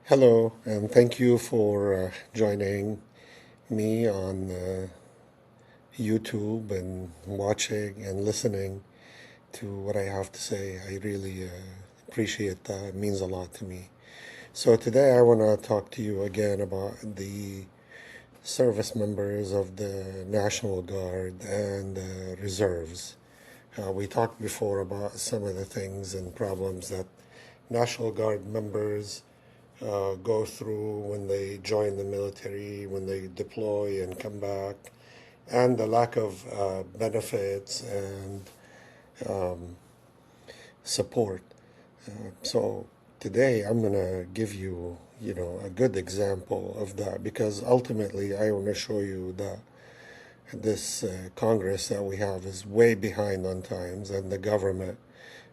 Hello, and thank you for joining me on YouTube and watching and listening to what I have to say. I really appreciate that. It means a lot to me. So, today I want to talk to you again about the service members of the National Guard and the reserves. We talked before about some of the things and problems that National Guard members go through when they join the military, when they deploy and come back, and the lack of benefits and support. So today I'm going to give you, a good example of that because ultimately I want to show you that this Congress that we have is way behind on times, and the government,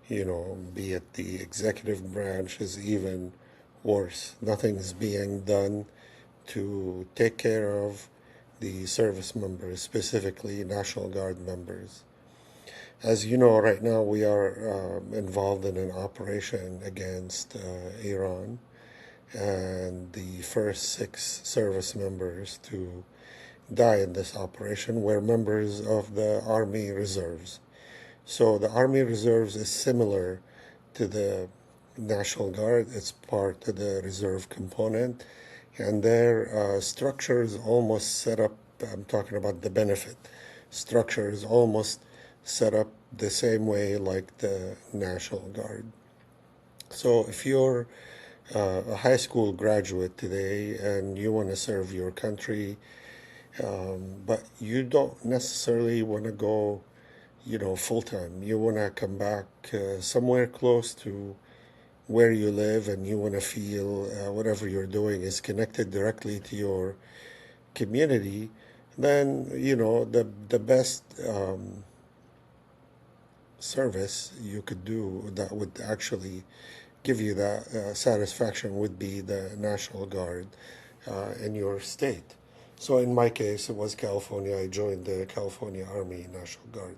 be it the executive branch, is even worse. Nothing's being done to take care of the service members, specifically National Guard members. As you know, right now we are involved in an operation against Iran, and the first 6 service members to die in this operation were members of the Army Reserves. So the Army Reserves is similar to the National Guard. It's part of the reserve component, and their structure is almost set up. I'm talking about the benefit structure is almost set up the same way like the National Guard. So if you're a high school graduate today and you want to serve your country, but you don't necessarily want to go, full time. You want to come back somewhere close to where you live, and you want to feel whatever you're doing is connected directly to your community. Then the best service you could do that would actually give you that satisfaction would be the National Guard in your state. So in my case, it was California. I joined the California Army National Guard.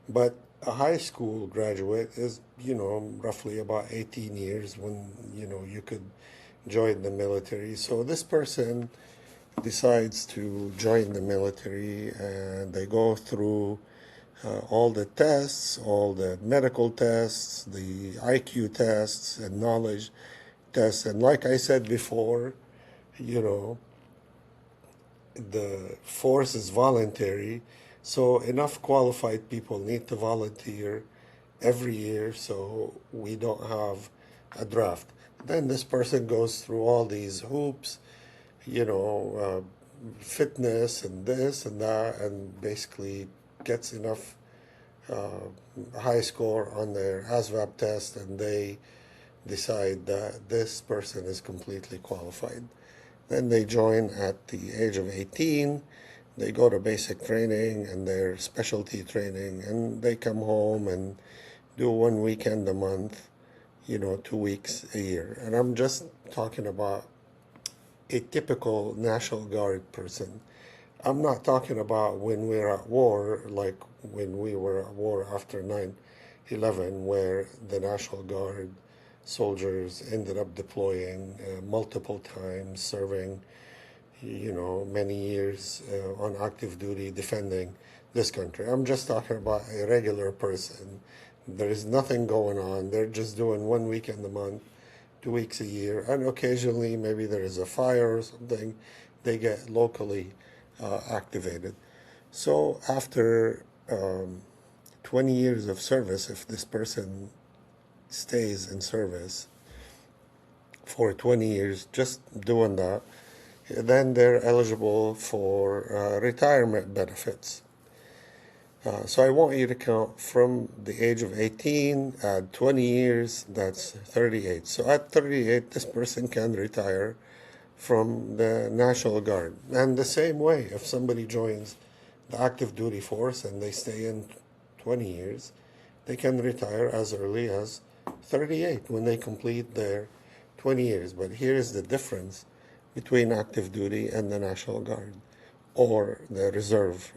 But a high school graduate is, roughly about 18 years when, you could join the military. So this person decides to join the military, and they go through all the tests, all the medical tests, the IQ tests, and knowledge tests. And like I said before, you know, the force is voluntary, so enough qualified people need to volunteer every year so we don't have a draft. Then this person goes through all these hoops, fitness and this and that, and basically gets enough high score on their ASVAB test, and they decide that this person is completely qualified. Then they join at the age of 18. They go to basic training and their specialty training, and they come home and do one weekend a month, 2 weeks a year. And I'm just talking about a typical National Guard person. I'm not talking about when we're at war, like when we were at war after 9/11, where the National Guard soldiers ended up deploying multiple times, serving, many years on active duty defending this country. I'm just talking about a regular person. There is nothing going on. They're just doing one weekend a month, 2 weeks a year, and occasionally maybe there is a fire or something. They get locally activated. So after 20 years of service, if this person stays in service for 20 years just doing that, then they're eligible for retirement benefits. So I want you to count from the age of 18, add 20 years, that's 38. So at 38, this person can retire from the National Guard. And the same way, if somebody joins the active duty force and they stay in 20 years, they can retire as early as 38 when they complete their 20 years. But here is the difference between active duty and the National Guard or the reserve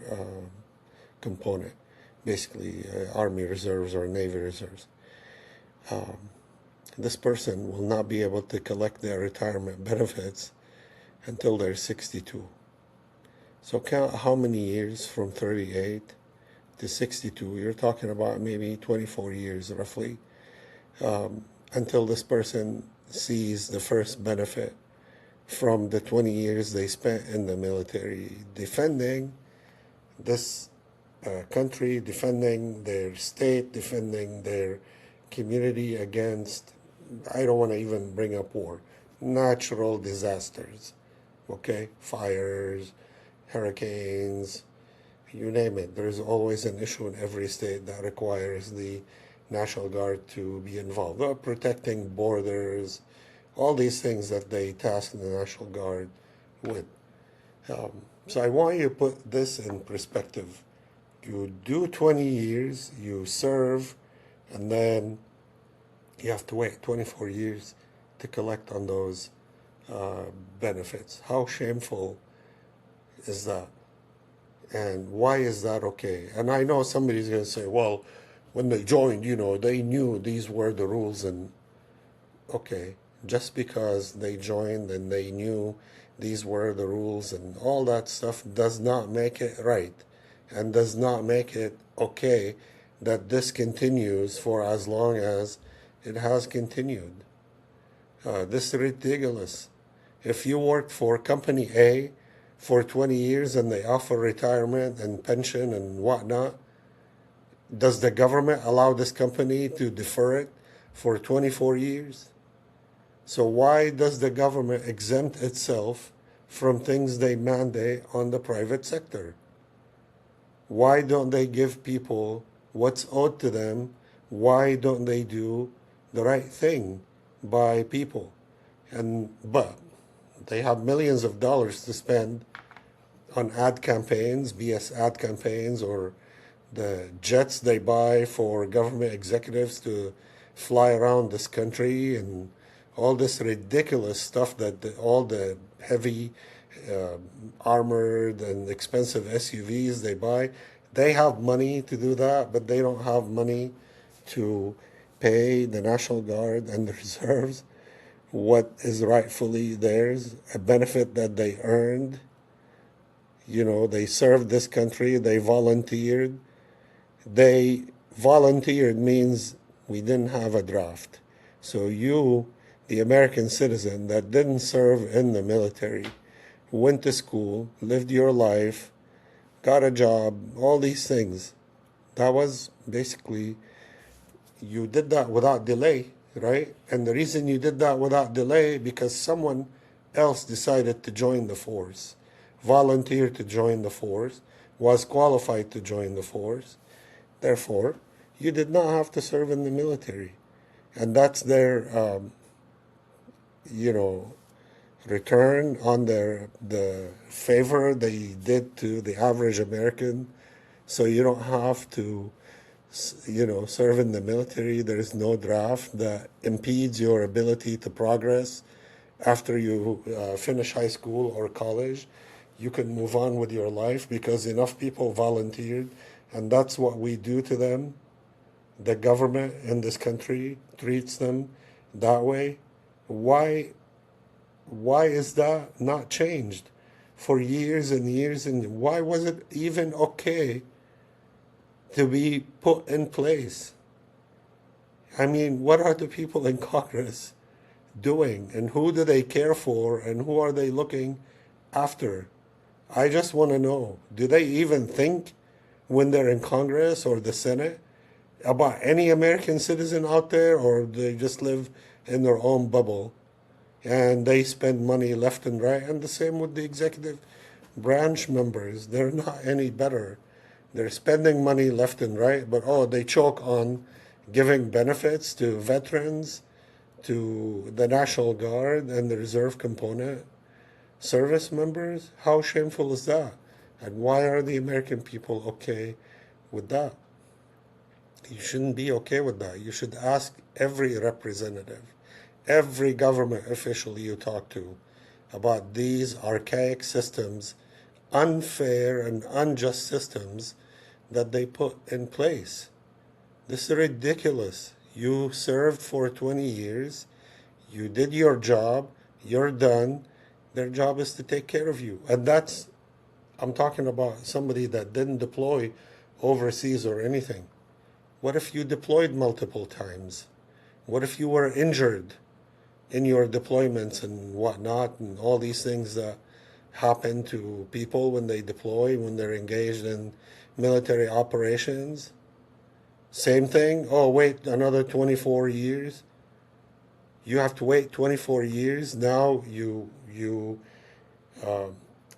basically Army Reserves or Navy Reserves. this person will not be able to collect their retirement benefits until they're 62. So count how many years from 38 to 62. You're talking about maybe 24 years roughly, until this person sees the first benefit from the 20 years they spent in the military defending this country, defending their state, defending their community against, I don't want to even bring up war, natural disasters, okay? Fires, hurricanes, you name it. There's always an issue in every state that requires the National Guard to be involved. Protecting borders, all these things that they task the National Guard with. So I want you to put this in perspective. You do 20 years, you serve, and then you have to wait 24 years to collect on those benefits. How shameful is that? And why is that okay? And I know somebody's going to say, well, when they joined, they knew these were the rules. And okay, just because they joined and they knew these were the rules and all that stuff does not make it right, and does not make it okay that this continues for as long as it has continued. This is ridiculous. If you worked for company A for 20 years and they offer retirement and pension and whatnot, does the government allow this company to defer it for 24 years? So why does the government exempt itself from things they mandate on the private sector? Why don't they give people what's owed to them? Why don't they do the right thing by people? But they have millions of dollars to spend on ad campaigns, BS ad campaigns, or the jets they buy for government executives to fly around this country, and all this ridiculous stuff that all the heavy armored and expensive SUVs they buy. They have money to do that, but they don't have money to pay the National Guard and the reserves what is rightfully theirs, a benefit that they earned. They served this country, they volunteered. They volunteered means we didn't have a draft. So you, the American citizen that didn't serve in the military, went to school, lived your life, got a job, all these things. That was basically, you did that without delay, right? And the reason you did that without delay, because someone else decided to join the force, volunteered to join the force, was qualified to join the force. Therefore, you did not have to serve in the military. And that's their, return on the favor they did to the average American. So you don't have to, serve in the military. There is no draft that impedes your ability to progress after you finish high school or college. You can move on with your life because enough people volunteered, and that's what we do to them. The government in this country treats them that way. Why is that not changed for years and years? And why was it even okay to be put in place? I mean, what are the people in Congress doing, and who do they care for, and who are they looking after? I just want to know, do they even think when they're in Congress or the Senate about any American citizen out there, or they just live in their own bubble and they spend money left and right? And the same with the executive branch members. They're not any better. They're spending money left and right, but they choke on giving benefits to veterans, to the National Guard and the reserve component service members. How shameful is that? And why are the American people okay with that? You shouldn't be okay with that. You should ask every representative, every government official you talk to about these archaic systems, unfair and unjust systems that they put in place. This is ridiculous. You served for 20 years. You did your job. You're done. Their job is to take care of you. And I'm talking about somebody that didn't deploy overseas or anything. What if you deployed multiple times? What if you were injured in your deployments and whatnot, and all these things that happen to people when they deploy, when they're engaged in military operations? Same thing. Oh, wait another 24 years. You have to wait 24 years. Now you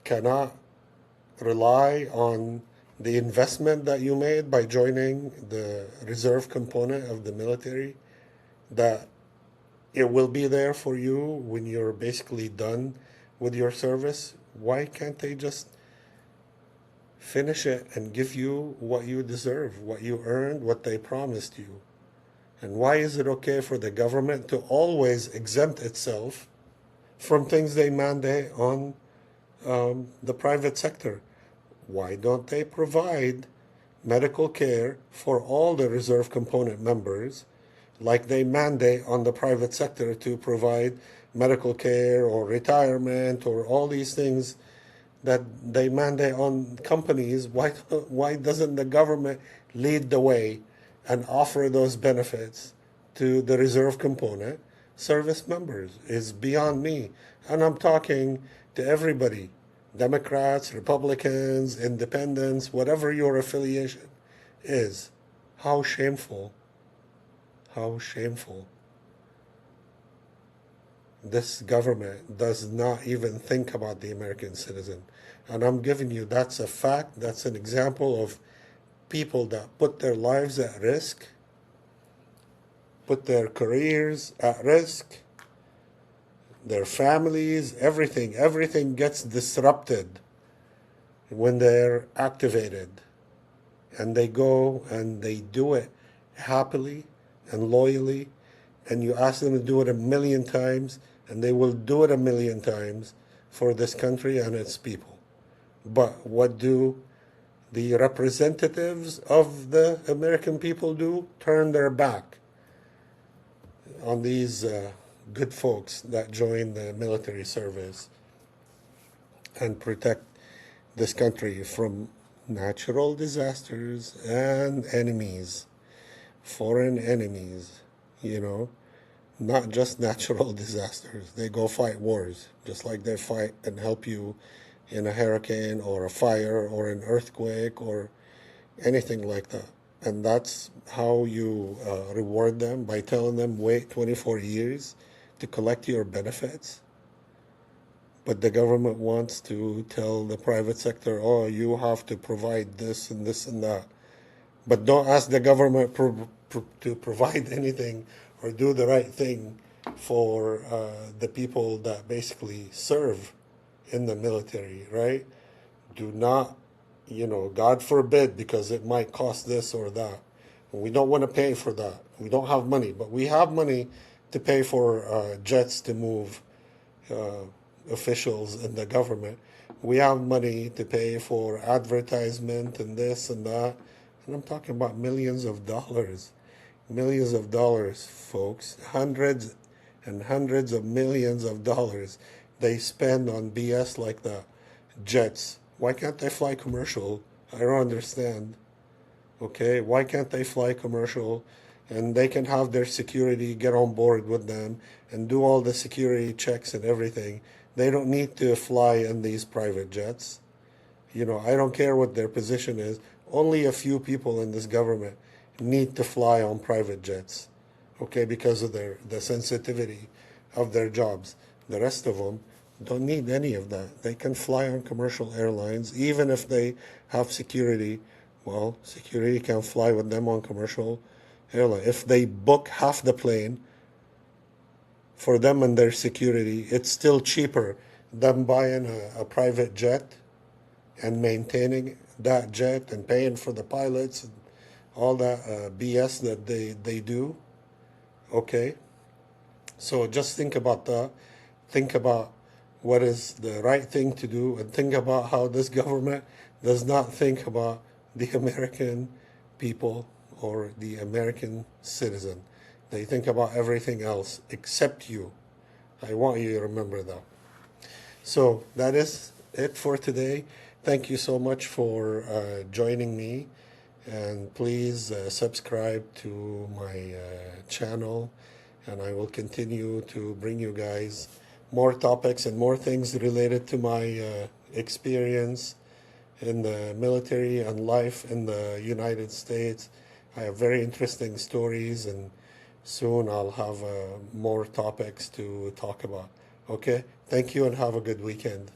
cannot rely on the investment that you made by joining the reserve component of the military, that it will be there for you when you're basically done with your service. Why can't they just finish it and give you what you deserve, what you earned, what they promised you? And why is it okay for the government to always exempt itself from things they mandate on the private sector? Why don't they provide medical care for all the reserve component members like they mandate on the private sector to provide medical care or retirement or all these things that they mandate on companies? Why doesn't the government lead the way and offer those benefits to the reserve component service members? Is beyond me. And I'm talking to everybody, Democrats, Republicans, independents, whatever your affiliation is. How shameful. How shameful. This government does not even think about the American citizen. And I'm giving you, that's a fact, that's an example of people that put their lives at risk, put their careers at risk, their families, everything gets disrupted when they're activated. And they go and they do it happily and loyally, and you ask them to do it 1,000,000 times, and they will do it 1,000,000 times for this country and its people. But what do the representatives of the American people do? Turn their back on these good folks that join the military service and protect this country from natural disasters and enemies, foreign enemies, not just natural disasters. They go fight wars, just like they fight and help you in a hurricane or a fire or an earthquake or anything like that. And that's how you reward them, by telling them, wait 24 years to collect your benefits. But the government wants to tell the private sector, oh, you have to provide this and this and that. But don't ask the government to provide anything or do the right thing for the people that basically serve in the military, right? Do not, God forbid, because it might cost this or that. We don't want to pay for that. We don't have money, but we have money to pay for jets to move officials in the government. We have money to pay for advertisement and this and that. And I'm talking about millions of dollars. Millions of dollars, folks. Hundreds and hundreds of millions of dollars they spend on BS like that. Jets. Why can't they fly commercial? I don't understand. Okay, why can't they fly commercial? And they can have their security get on board with them and do all the security checks and everything. They don't need to fly in these private jets. I don't care what their position is. Only a few people in this government need to fly on private jets, okay, because of the sensitivity of their jobs. The rest of them don't need any of that. They can fly on commercial airlines, even if they have security. Well, security can fly with them on commercial airline. If they book half the plane for them and their security, it's still cheaper than buying a private jet and maintaining that jet and paying for the pilots and all that BS that they do. Okay? So just think about that. Think about what is the right thing to do, and think about how this government does not think about the American people or the American citizen. They think about everything else except you. I want you to remember that. So that is it for today. Thank you so much for joining me. And please subscribe to my channel. And I will continue to bring you guys more topics and more things related to my experience in the military and life in the United States. I have very interesting stories, and soon I'll have more topics to talk about. Okay, thank you and have a good weekend.